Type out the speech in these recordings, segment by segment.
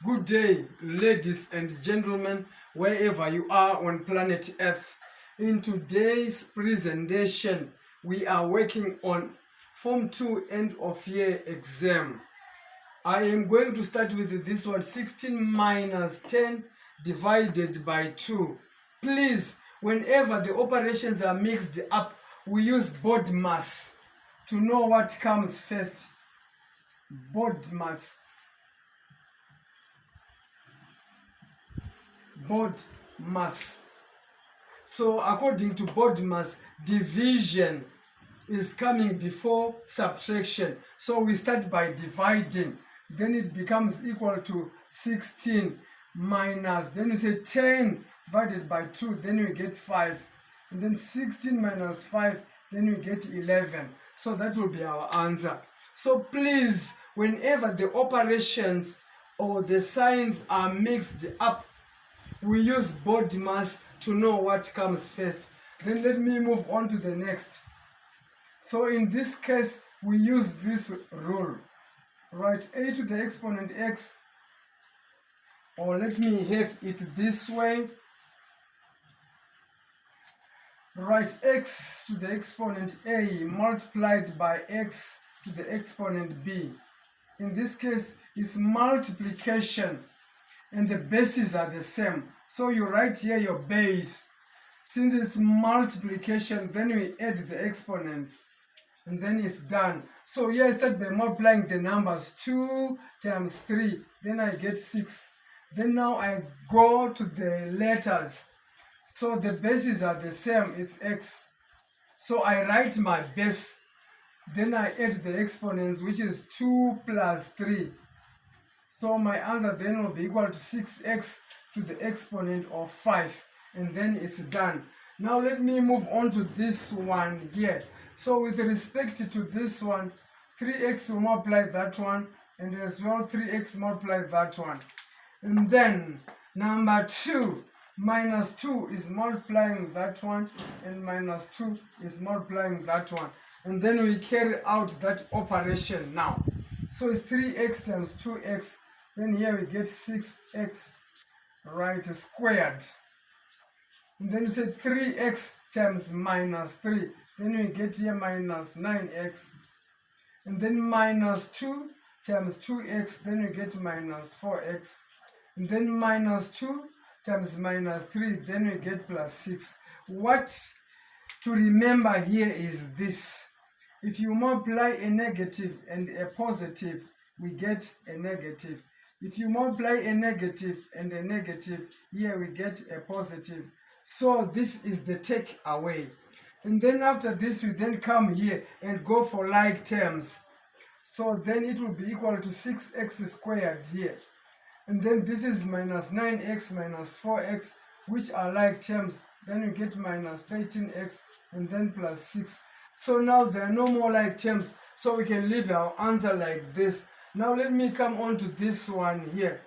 Good day, ladies and gentlemen, wherever you are on planet Earth. In today's presentation, we are working on Form 2 end of year exam. I am going to start with this one, 16 minus 10 divided by 2. Please, whenever the operations are mixed up, we use BODMAS to know what comes first. BODMAS. BODMAS. So according to BODMAS, division is coming before subtraction. So we start by dividing. Then it becomes equal to 16 minus, then we say 10 divided by 2, then we get 5. And then 16 minus 5, then we get 11. So that will be our answer. So please, whenever the operations or the signs are mixed up, we use BODMAS to know what comes first. Then let me move on to the next. So in this case, we use this rule. Write a to the exponent x, or let me have it this way. Write x to the exponent a multiplied by x to the exponent b. In this case, it's multiplication and the bases are the same. So you write here your base. Since it's multiplication, then we add the exponents and then it's done. So here I start by multiplying the numbers. 2 times 3, then I get 6. Then now I go to the letters. So the bases are the same, it's x. So I write my base, then I add the exponents, which is 2 plus 3. So my answer then will be equal to 6x to the exponent of 5. And then it's done. Now let me move on to this one here. So with respect to this one, 3x will multiply that one, and as well 3x multiply that one. And then number 2, minus 2 is multiplying that one, and minus 2 is multiplying that one. And then we carry out that operation now. So it's 3x times 2x, then here we get 6x, right, squared. And then we say 3x times minus 3, then we get here minus 9x. And then minus 2 times 2x, then we get minus 4x. And then minus 2 times minus 3, then we get plus 6. What to remember here is this. If you multiply a negative and a positive, we get a negative. If you multiply a negative and a negative, here we get a positive. So this is the takeaway. And then after this, we then come here and go for like terms. So then it will be equal to 6x squared here. And then this is minus 9x minus 4x, which are like terms. Then you get minus 13x and then plus 6. So now there are no more like terms, so we can leave our answer like this. Now let me come on to this one here.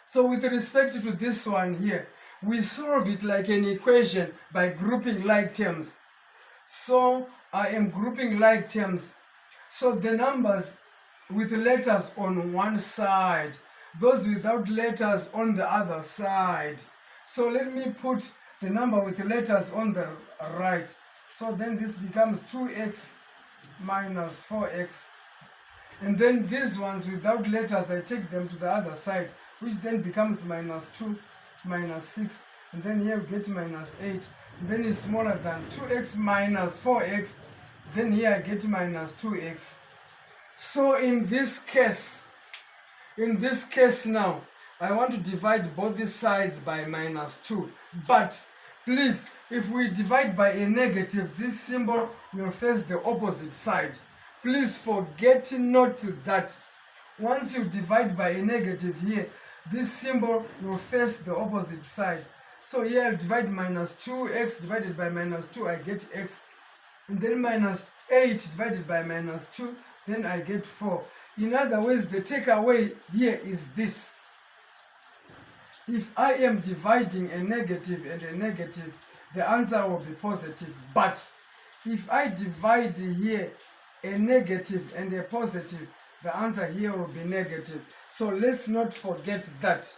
So with respect to this one here, we solve it like an equation by grouping like terms. So I am grouping like terms. So the numbers with letters on one side, those without letters on the other side. So let me put the number with the letters on the right. So then this becomes 2x minus 4x. And then these ones without letters, I take them to the other side, which then becomes minus 2 minus 6. And then here we get minus 8. And then it's smaller than 2x minus 4x. Then here I get minus 2x. So in this case now, I want to divide both these sides by minus 2. But please, if we divide by a negative, this symbol will face the opposite side. Please forget not that once you divide by a negative here, this symbol will face the opposite side. So here I'll divide minus 2x divided by minus 2, I get x. And then minus 8 divided by minus 2, then I get 4. In other words, the takeaway here is this. If I am dividing a negative and a negative, the answer will be positive. But if I divide here a negative and a positive, the answer here will be negative. So let's not forget that.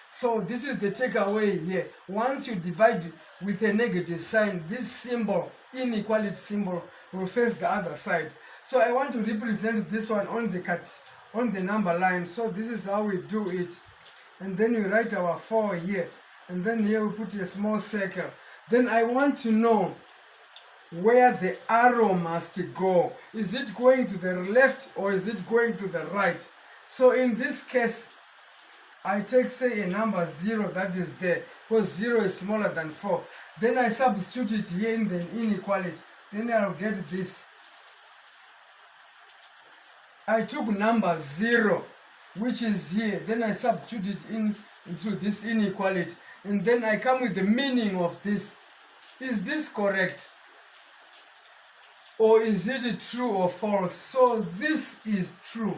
So this is the takeaway here. Once you divide with a negative sign, this symbol, inequality symbol, will face the other side. So I want to represent this one on the number line. So this is how we do it. And then we write our 4 here. And then here we put a small circle. Then I want to know where the arrow must go. Is it going to the left or is it going to the right? So in this case, I take, say, a number 0 that is there, because 0 is smaller than 4. Then I substitute it here in the inequality. Then I'll get this. I took number 0, which is here. Then I substitute it into this inequality. And then I come with the meaning of this. Is this correct? Or is it true or false? So this is true.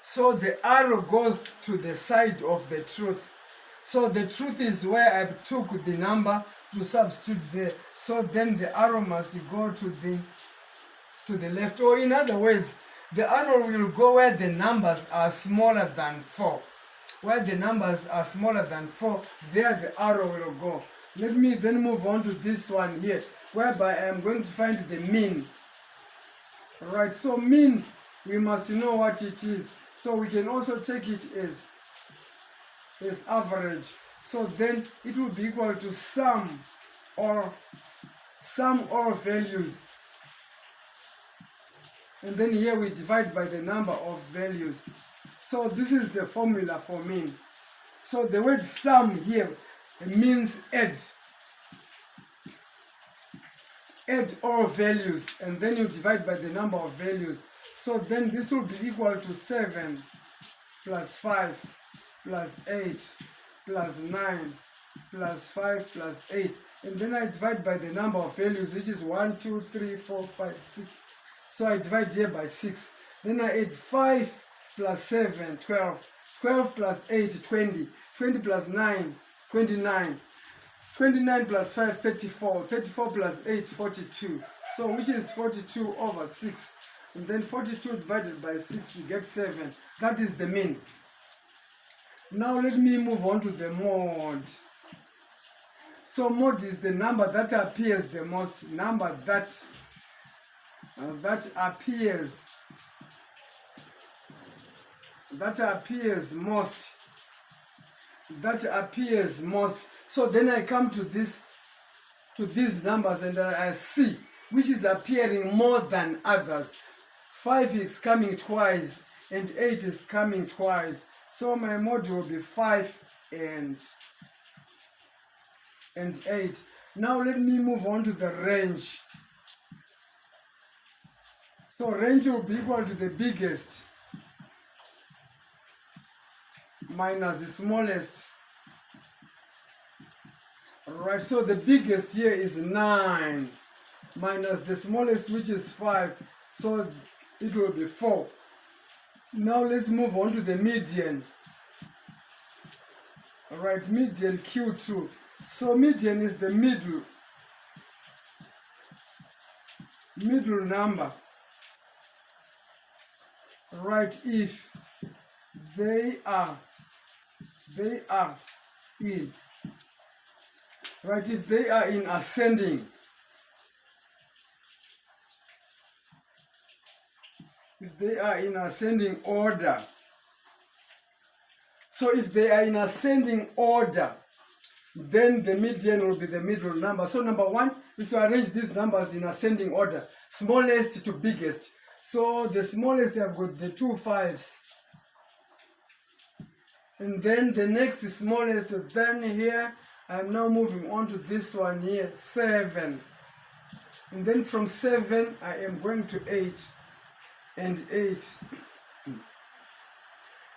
So the arrow goes to the side of the truth. So the truth is where I took the number to substitute there. So then the arrow must go to the left. Or in other words, the arrow will go where the numbers are smaller than 4. Where the numbers are smaller than 4, there the arrow will go. Let me then move on to this one here, whereby I am going to find the mean. Alright, so mean, we must know what it is. So we can also take it as average. So then it will be equal to sum all values. And then here we divide by the number of values. So this is the formula for mean. So the word sum here means add. Add all values, and then you divide by the number of values. So then this will be equal to 7 plus 5 plus 8 plus 9 plus 5 plus 8. And then I divide by the number of values, which is 1, 2, 3, 4, 5, 6. So I divide here by 6. Then I add 5 plus 7, 12. 12 plus 8, 20. 20 plus 9, 29. 29 plus 5, 34. 34 plus 8, 42. So which is 42 over 6. And then 42 divided by 6, we get 7. That is the mean. Now let me move on to the mode. So mode is the number that appears the most. Number that appears most. That appears most. So then I come to these numbers and I see which is appearing more than others. 5 is coming twice and 8 is coming twice. So my mode will be 5 and 8. Now let me move on to the range. So range will be equal to the biggest minus the smallest. Alright, so the biggest here is 9 minus the smallest, which is 5. So it will be 4. Now let's move on to the median. Alright, median Q2. So median is the middle number. Right, if they are in, right, if they are in ascending, order. So if they are in ascending order, then the median will be the middle number. So number 1 is to arrange these numbers in ascending order, smallest to biggest. So the smallest, I've got the 2 5s. And then the next smallest, then here, I'm now moving on to this one here, 7. And then from 7, I am going to 8 and 8.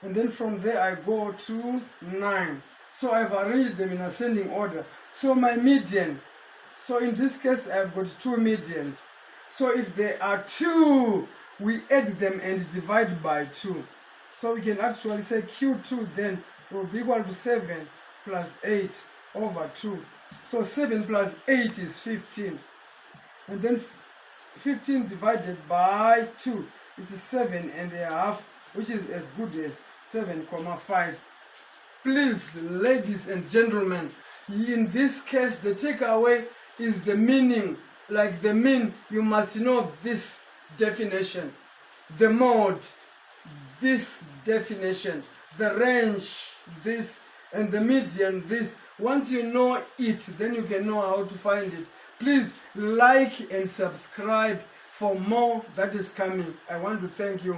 And then from there, I go to 9. So I've arranged them in ascending order. So my median, so in this case, I've got 2 medians. So if there are 2, we add them and divide by 2. So we can actually say Q2 then will be equal to 7 plus 8 over 2. So 7 plus 8 is 15. And then 15 divided by 2 is 7.5 which is as good as 7,5. Please, ladies and gentlemen, in this case, the takeaway is the meaning. Like the mean, you must know this definition. The mode, this definition. The range, this. And the median, this. Once you know it, then you can know how to find it. Please like and subscribe for more that is coming. I want to thank you.